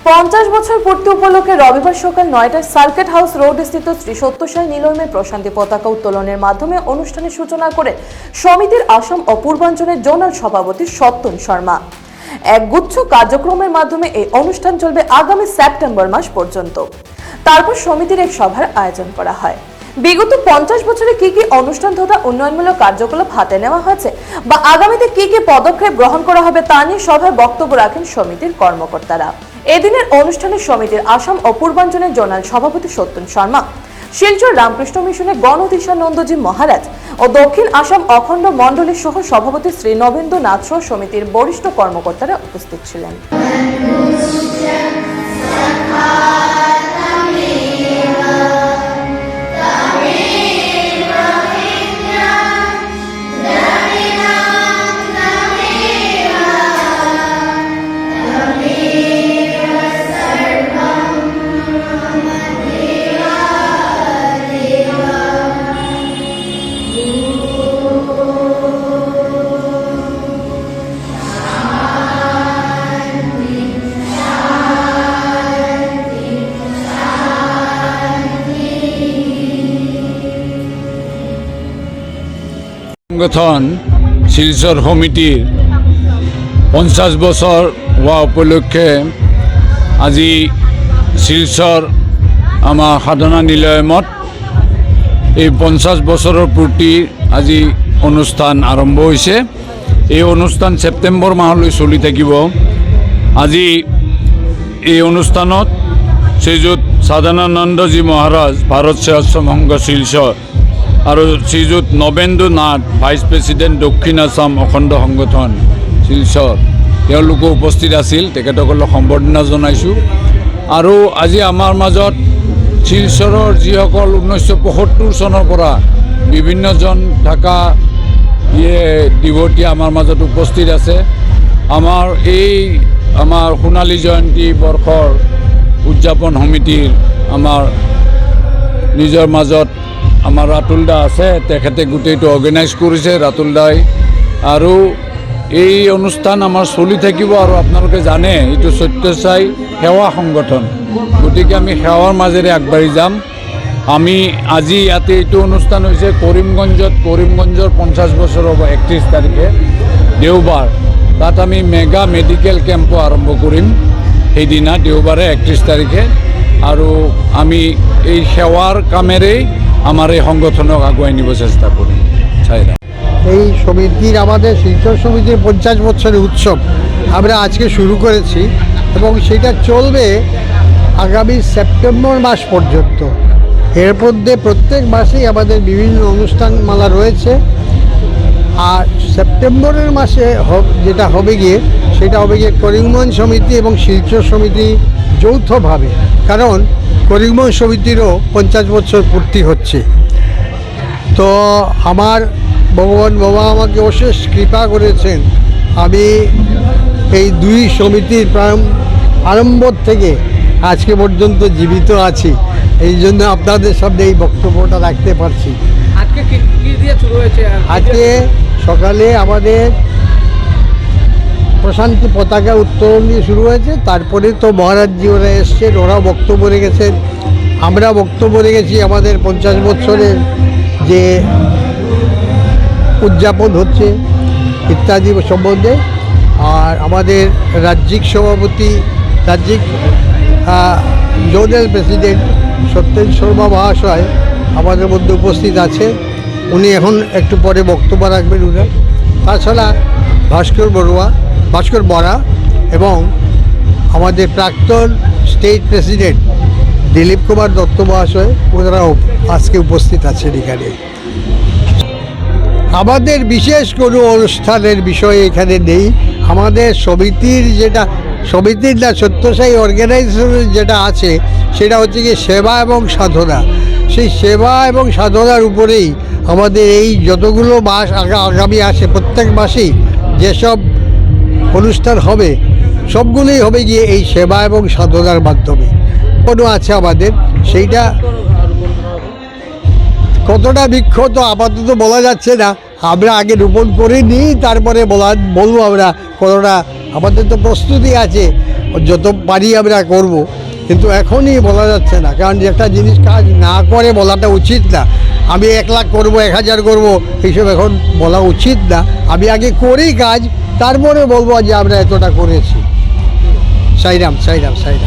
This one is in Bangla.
50 বছর পূর্তি উপলক্ষে রবিবার সকাল 9টায় সার্কিট হাউস রোড স্থিত শ্রী সত্যসাই নীলমে প্রশান্তি পতাকা উত্তোলনের মাধ্যমে অনুষ্ঠানের সূচনা করে সমিতির আসাম ও পূর্বাঞ্চলের জোনাল সভাপতি সত্যন শর্মা। একগুচ্ছ কার্যক্রমের মাধ্যমে এই অনুষ্ঠান চলবে আগামী সেপ্টেম্বর মাস পর্যন্ত। তারপর সমিতির এক সভার আয়োজন করা হয়। বিগত 50 বছরে কি কি অনুষ্ঠান তথা উন্নয়নমূলক কার্যকলাপ হাতে নেওয়া হয়েছে বা আগামীতে কি কি পদক্ষেপ গ্রহণ করা হবে তা নিয়ে সভায় বক্তব্য রাখেন সমিতির কর্মকর্তারা। এদিনের অনুষ্ঠানে সমিতির আসাম ও পূর্বাঞ্চলের জোনাল সভাপতি সত্যন শর্মা, শিলচর রামকৃষ্ণ মিশনের গণধীশানন্দজি মহারাজ ও দক্ষিণ আসাম অখণ্ড মণ্ডলীর সহ সভাপতি শ্রী নবেন্দু নাথ সহ সমিতির বরিষ্ঠ কর্মকর্তারা উপস্থিত ছিলেন। সংগঠন শিলচর সমিতির 50 বছর হওয়া উপলক্ষে আজি শিলচর আমার সাধনা নিলয়মত এই 50 বছৰৰ পূৰ্তি আজি অনুষ্ঠান আৰম্ভ হৈছে। এই অনুষ্ঠান সেপ্টেম্বৰ মাহলৈ চলি থাকিব। আজি এই অনুষ্ঠানত শ্ৰীযুত সদানন্দজি মহাৰাজ ভাৰত সেৱাশ্ৰম সংঘ শিলচৰ আৰু শ্ৰীযুত নবেন্দু নাথ ভাইচ প্ৰেচিডেণ্ট দক্ষিণ আসাম অখণ্ড সংগঠন শিলচৰ তেওঁলোকো উপস্থিত আছিল। তেখেতসকলক সম্বৰ্ধনা জনাইছোঁ। আৰু আজি আমাৰ মাজত শিলচৰৰ যিসকল 1975 চনৰ পৰা বিভিন্নজন থকা ডিভটি আমাৰ মাজত উপস্থিত আছে। আমাৰ সোণালী জয়ন্তী বৰ্ষৰ উদযাপন সমিতিৰ আমাৰ নিজৰ মাজত আমাৰ ৰাতুল দা আছে, তেখেতে গোটেইটো অৰ্গেনাইজ কৰিছে ৰাতুল দাই। আৰু এই অনুষ্ঠান আমাৰ চলি থাকিব। আৰু আপোনালোকে জানে এইটো সত্যসাই সেৱা সংগঠন, গতিকে আমি সেৱাৰ মাজেৰে আগবাঢ়ি যাম। আমি আজি ইয়াতে এইটো অনুষ্ঠান হৈছে কৰিমগঞ্জৰ 50 বছৰ হ'ব 31 তাৰিখে দেওবাৰ। তাত আমি মেগা মেডিকেল কেম্পো আৰম্ভ কৰিম সেইদিনা দেওবাৰে 31 তাৰিখে। আৰু আমি এই সেৱাৰ কামেৰেই আমার এই সংগঠনক আগুয়াই নিব চেষ্টা করি। এই সমিতির আমাদের শিলচর সমিতির 50 বছরের উৎসব আমরা আজকে শুরু করেছি এবং সেটা চলবে আগামী সেপ্টেম্বর মাস পর্যন্ত। এর মধ্যে প্রত্যেক মাসেই আমাদের বিভিন্ন অনুষ্ঠানমালা রয়েছে। আর সেপ্টেম্বরের মাসে যেটা হবে গিয়ে সেটা হবে গিয়ে করিমগঞ্জ সমিতি এবং শিলচর সমিতি যৌথভাবে, কারণ করিমগঞ্জ সমিতিরও 50 বছর পূর্তি হচ্ছে। তো আমার ভগবান বাবা আমাকে অশেষ কৃপা করেছেন, আমি এই দুই সমিতির আরম্ভ থেকে আজকে পর্যন্ত জীবিত আছি। এই জন্য আপনাদের সামনে এই বক্তব্যটা রাখতে পারছি। আজকে কি দিয়ে শুরু হয়েছে? আজকে সকালে আমাদের প্রশান্তি পতাকা উত্তোলন দিয়ে শুরু হয়েছে। তারপরে তো মহারাজজি ওরা এসছেন, ওরা বক্তব্য রেখেছেন, আমরা বক্তব্য রেখেছি আমাদের 50 বছরের যে উদযাপন হচ্ছে ইত্যাদি সম্বন্ধে। আর আমাদের রাজ্যিক সভাপতি, রাজ্যিক জোনাল প্রেসিডেন্ট সত্যেন শর্মা মহাশয় আমাদের মধ্যে উপস্থিত আছে। উনি এখন একটু পরে বক্তব্য রাখবেন। তাছাড়া ভাস্কর বরা এবং আমাদের প্রাক্তন স্টেট প্রেসিডেন্ট দিলীপ কুমার দত্ত মহাশয় ওনারাও আজকে উপস্থিত আছেন এখানে। আমাদের বিশেষ কোনো অনুষ্ঠানের বিষয় এখানে নেই। আমাদের সমিতির না সত্যসাই অর্গানাইজেশনের যেটা আছে সেটা হচ্ছে কি সেবা এবং সাধনা। সেই সেবা এবং সাধনার উপরেই আমাদের এই যতগুলো মাস আগামী আসে প্রত্যেক মাসেই যেসব অনুষ্ঠান হবে সবগুলোই হবে গিয়ে এই সেবা এবং সাধনার মাধ্যমে। কোনো আছে আমাদের, সেইটা কতটা বিখ্যাত আপাতত বলা যাচ্ছে না। আমরা আগে রোপণ করে নিই, তারপরে বলবো আমরা কতটা আমাদের তো প্রস্তুতি আছে, যত পারি আমরা করব, কিন্তু এখনই বলা যাচ্ছে না, কারণ যে একটা জিনিস কাজ না করে বলাটা উচিত না। আমি 1 লাখ করবো, 1000 করবো, এইসব এখন বলা উচিত না। আমি আগে করি কাজ, তারপরে বলবো যে আমরা এতটা করেছি। সাইরাম।